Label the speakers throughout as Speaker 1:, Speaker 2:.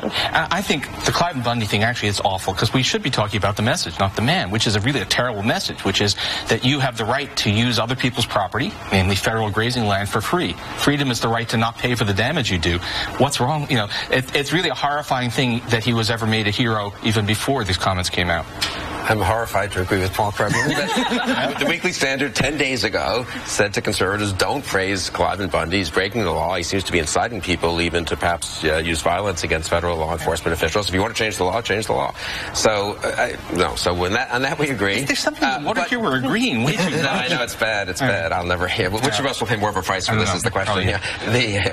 Speaker 1: I think the Clive Bundy thing actually is awful because we should be talking about the message, not the man, which is really a terrible message, which is that you have the right to use other people's property, namely federal grazing land, for free. Freedom is the right to not pay for the damage you do. What's wrong? You know, it's really a horrifying thing that he was ever made a hero even before these comments came out.
Speaker 2: I'm horrified to agree with Paul Krugman. The Weekly Standard 10 days ago said to conservatives, don't praise Clive Bundy. He's breaking the law. He seems to be inciting people even to perhaps use violence against federal law enforcement officials. If you want to change the law, change the law. So, no. So on that we agree.
Speaker 1: Is there something, what if you were agreeing?
Speaker 2: No, I know it's bad. It's bad. I'll never hear. Which of us will pay more of a price for this is the question.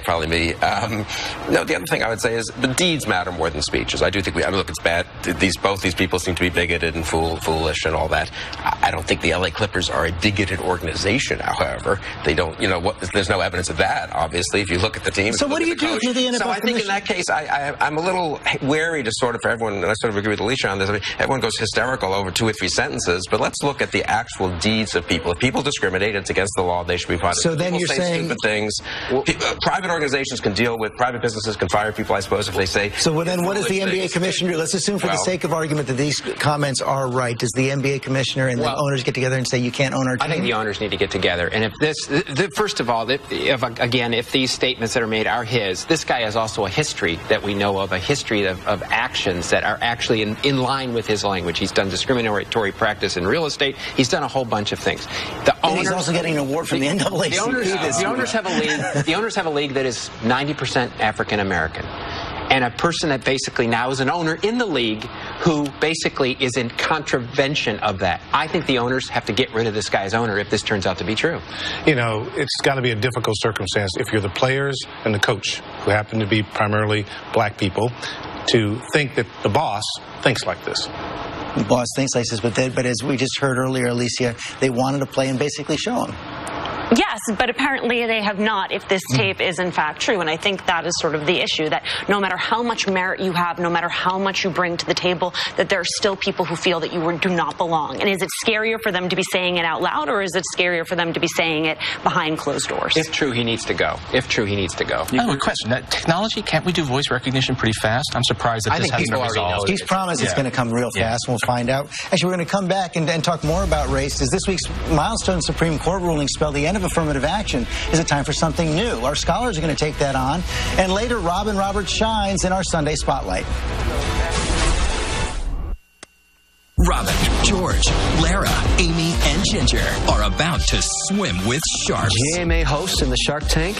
Speaker 2: Probably me. No, the other thing I would say is the deeds matter more than speeches. I do think look, it's bad. Both these people seem to be bigoted and foolish and all that. I don't think the LA Clippers are a bigoted organization, however. They don't, there's no evidence of that, obviously, if you look at the team.
Speaker 3: So what do you do to the NFL
Speaker 2: So I think in that case, I'm a little wary to sort of, for everyone, and I sort of agree with Alicia on this, I mean, everyone goes hysterical over 2 or 3 sentences, but let's look at the actual deeds of people. If people discriminate, it's against the law, they should be punished.
Speaker 3: So then you're saying
Speaker 2: stupid things. Private organizations can deal with, private businesses can fire people, I suppose, if they say.
Speaker 3: So then what does the NBA commissioner do? Let's assume for the sake of argument that these comments are right. Does the NBA commissioner and the owners get together and say you can't own our team?
Speaker 4: I think the owners need to get together. And if first of all, if these statements that are made are his, this guy has also a history that we know of, a history of actions that are actually in line with his language. He's done discriminatory practice in real estate. He's done a whole bunch of things.
Speaker 3: And he's also getting an award from the NAACP.
Speaker 4: The owners have a league. The owners have a league that is 90% African American. And a person that basically now is an owner in the league who basically is in contravention of that. I think the owners have to get rid of this guy as owner if this turns out to be true.
Speaker 5: You know, it's got to be a difficult circumstance if you're the players and the coach, who happen to be primarily black people, to think that the boss thinks like this.
Speaker 3: The boss thinks like this, but as we just heard earlier, Alicia, they wanted to play and basically show him.
Speaker 6: Yes, but apparently they have not if this tape is in fact true. And I think that is sort of the issue, that no matter how much merit you have, no matter how much you bring to the table, that there are still people who feel that you do not belong. And is it scarier for them to be saying it out loud, or is it scarier for them to be saying it behind closed doors?
Speaker 4: If true, he needs to go. If true, he needs to go.
Speaker 1: I have a question. That technology, can't we do voice recognition pretty fast? I'm surprised that this hasn't been resolved.
Speaker 3: He's promised it's going to come real fast, and we'll find out. Actually, we're going to come back and talk more about race, as this week's milestone Supreme Court ruling spelled the end of affirmative action. Is it time for something new? Our scholars are going to take that on. And later, Robin Roberts shines in our Sunday Spotlight.
Speaker 7: Robin, George, Lara, Amy, and Ginger are about to swim with sharks.
Speaker 8: GMA hosts in the Shark Tank.